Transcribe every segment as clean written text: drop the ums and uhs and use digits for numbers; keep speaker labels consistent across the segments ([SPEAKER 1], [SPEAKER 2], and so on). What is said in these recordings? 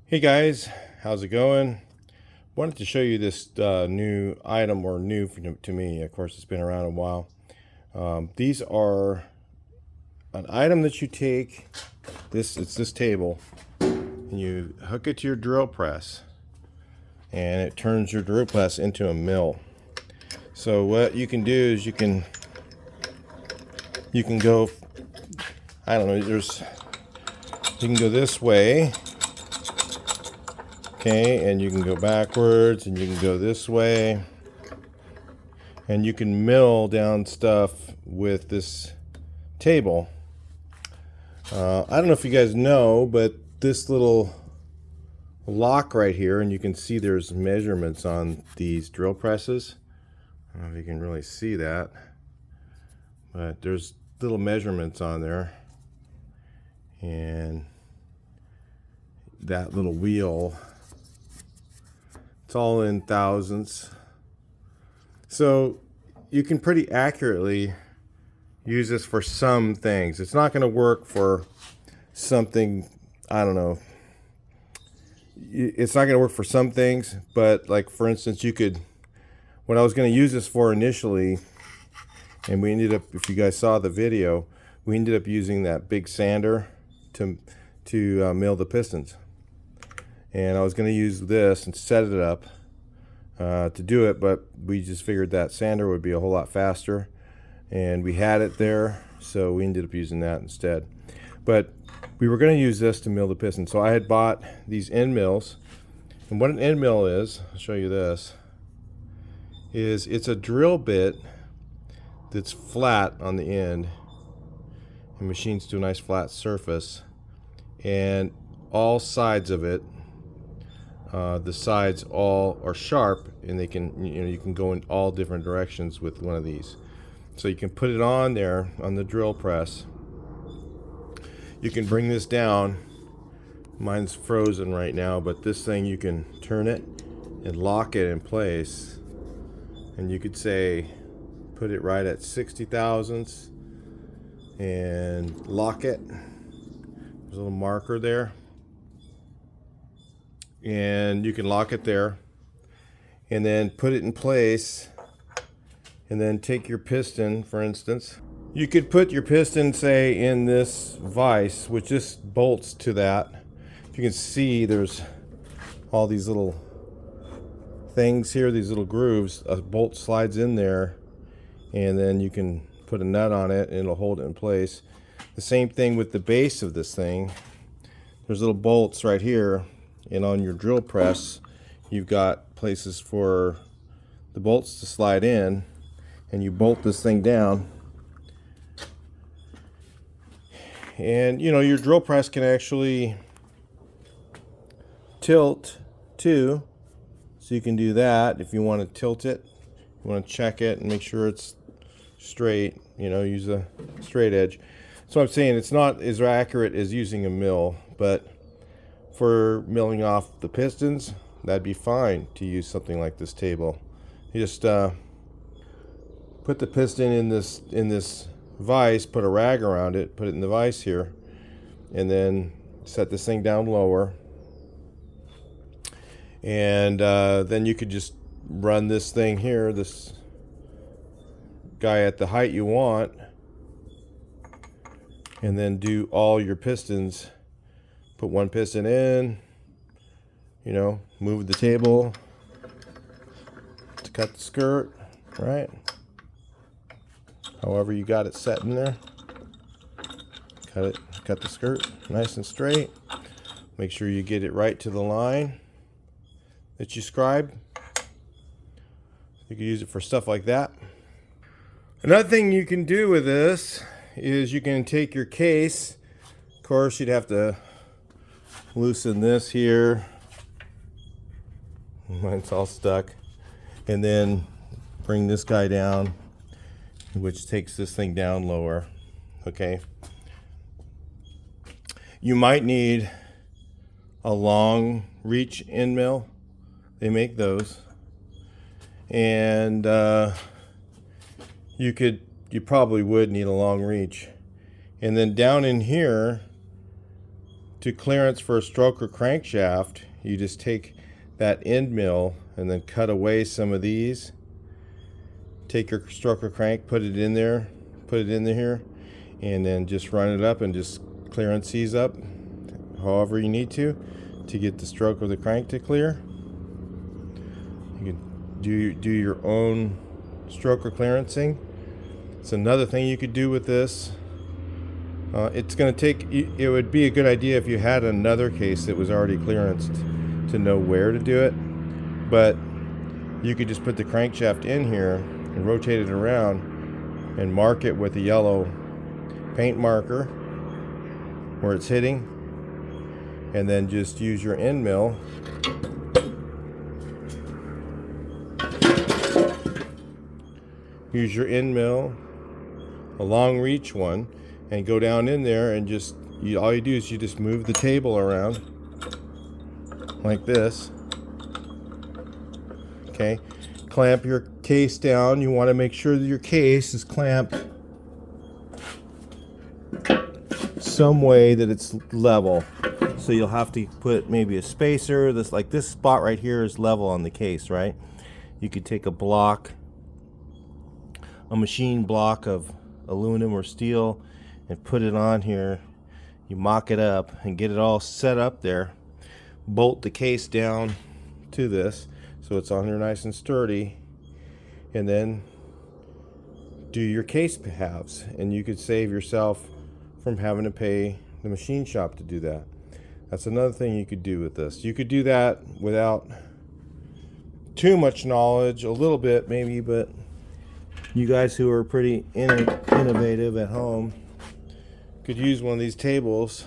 [SPEAKER 1] Hey guys, how's it going? Wanted to show you this new item, or new to me. Of course, it's been around a while. These are an item that you take. It's this table, and you hook it to your drill press, and it turns your drill press into a mill. So what you can do is you can go. I don't know. You can go this way. Okay, and you can go backwards, and you can go this way, and you can mill down stuff with this table. I don't know if you guys know, but this little lock right here, and you can see there's measurements on these drill presses. I don't know if you can really see that, but there's little measurements on there, and that little wheel, it's all in thousandths. So you can pretty accurately use this for some things. It's not going to work for something, I don't know. It's not going to work for some things, but like for instance, what I was going to use this for initially, and we ended up, if you guys saw the video, we ended up using that big sander to mill the pistons. And I was going to use this and set it up to do it, but we just figured that sander would be a whole lot faster, and we had it there, so we ended up using that instead. But we were going to use this to mill the piston. So I had bought these end mills, and what an end mill is, I'll show you this, it's a drill bit that's flat on the end and machines to a nice flat surface, and all sides of it, the sides all are sharp, and they can, you can go in all different directions with one of these. So you can put it on there on the drill press. You can bring this down. Mine's frozen right now, but this thing, you can turn it and lock it in place, and you could say put it right at 60 thousandths and lock it. There's a little marker there, and you can lock it there, and then put it in place, and then take your piston, for instance. You could put your piston, say, in this vise, which just bolts to that. If you can see, there's all these little things here, these little grooves. A bolt slides in there, and then you can put a nut on it, and it'll hold it in place. The same thing with the base of this thing. There's little bolts right here, and on your drill press, you've got places for the bolts to slide in, and you bolt this thing down. And your drill press can actually tilt too, so you can do that if you want to tilt it. You want to check it and make sure it's straight, use a straight edge. So I'm saying it's not as accurate as using a mill, but for milling off the pistons, that'd be fine to use something like this table. You just put the piston in this vise, put a rag around it, put it in the vise here, and then set this thing down lower, and then you could just run this thing here, this guy, at the height you want, and then do all your pistons. Put one piston in, move the table to cut the skirt, right? However you got it set in there. Cut the skirt nice and straight. Make sure you get it right to the line that you scribed. You can use it for stuff like that. Another thing you can do with this is you can take your case. Of course, you'd have to loosen this here. Mine's all stuck. And then bring this guy down, which takes this thing down lower. Okay. You might need a long reach end mill. They make those. And you probably would need a long reach. And then down in here, to clearance for a stroker crankshaft, you just take that end mill and then cut away some of these. Take your stroker crank, put it in there, here, and then just run it up and just clearance these up however you need to get the stroke of the crank to clear. You can do your own stroker clearancing. It's another thing you could do with this. It's going to take, it would be a good idea if you had another case that was already clearanced to know where to do it, but you could just put the crankshaft in here and rotate it around and mark it with a yellow paint marker where it's hitting, and then just use your end mill a long reach one, and go down in there and just all you do is you just move the table around like this. Okay, clamp your case down. You want to make sure that your case is clamped some way that it's level. So you'll have to put maybe a spacer. This spot right here is level on the case, right? You could take a machine block of aluminum or steel and put it on here. You mock it up and get it all set up there. Bolt the case down to this so it's on there nice and sturdy, and then do your case halves, and you could save yourself from having to pay the machine shop to do that. That's another thing you could do with this. You could do that without too much knowledge, a little bit maybe, but you guys who are pretty innovative at home could use one of these tables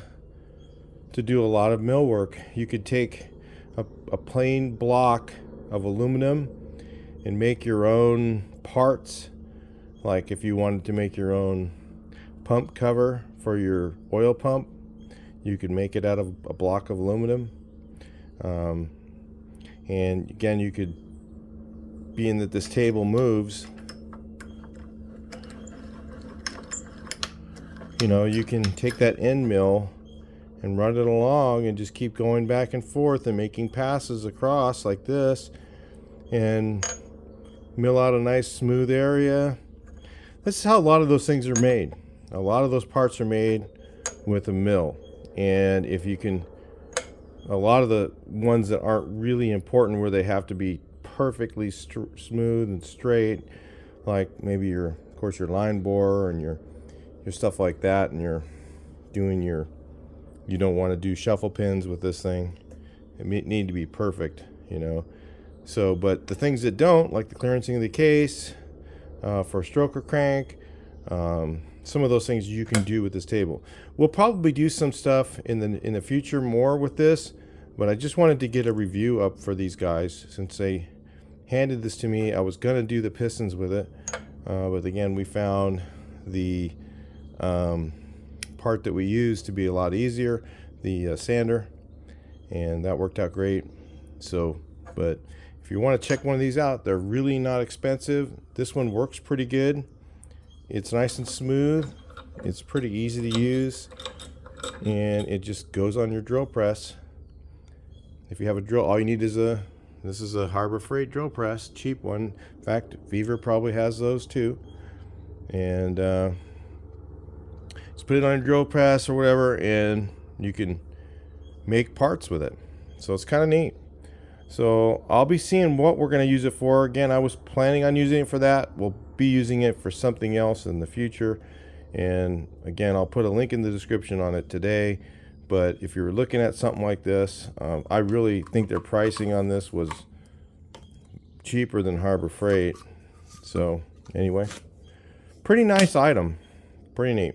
[SPEAKER 1] to do a lot of mill work. You could take a plain block of aluminum and make your own parts. Like if you wanted to make your own pump cover for your oil pump, you could make it out of a block of aluminum. And again, you could, being that this table moves, you can take that end mill and run it along and just keep going back and forth and making passes across like this and mill out a nice smooth area. This is how a lot of those things are made. A lot of those parts are made with a mill. And if you can, a lot of the ones that aren't really important where they have to be perfectly smooth and straight, like maybe of course your line bore and your stuff like that, and you're doing you don't want to do shuffle pins with this thing. It need to be perfect, So, but the things that don't, like the clearancing of the case for a stroker crank, some of those things you can do with this table. We'll probably do some stuff in the future more with this, but I just wanted to get a review up for these guys since they handed this to me. I was gonna do the pistons with it, but again, we found the part that we used to be a lot easier, the sander, and that worked out great. So, but if you want to check one of these out, they're really not expensive. This one works pretty good. It's nice and smooth. It's pretty easy to use, and it just goes on your drill press. If you have a drill, all you need is this is a Harbor Freight drill press, cheap one. In fact, Beaver probably has those too. And just put it on a drill press or whatever, and you can make parts with it. So it's kind of neat. So I'll be seeing what we're going to use it for. Again, I was planning on using it for that. We'll be using it for something else in the future. And again, I'll put a link in the description on it today. But if you're looking at something like this, I really think their pricing on this was cheaper than Harbor Freight. So anyway, pretty nice item. Pretty neat.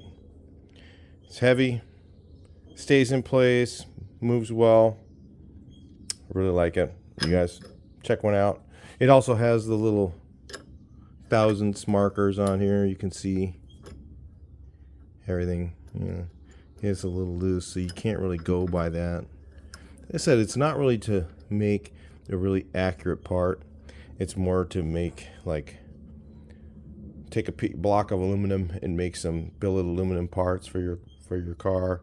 [SPEAKER 1] It's heavy, stays in place, moves well. I really like it. You guys check one out. It also has the little thousandths markers on here. You can see everything. It's a little loose, so you can't really go by that. Like I said, it's not really to make a really accurate part. It's more to make, like, take a block of aluminum and make some billet aluminum parts for your car,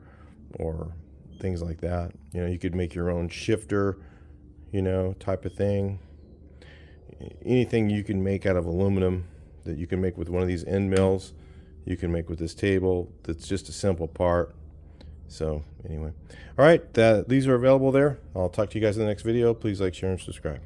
[SPEAKER 1] or things like that. You know, you could make your own shifter, you know, type of thing. Anything you can make out of aluminum that you can make with one of these end mills, you can make with this table. That's just a simple part. So anyway, all right, these are available there. I'll talk to you guys in the next video. Please like, share, and subscribe.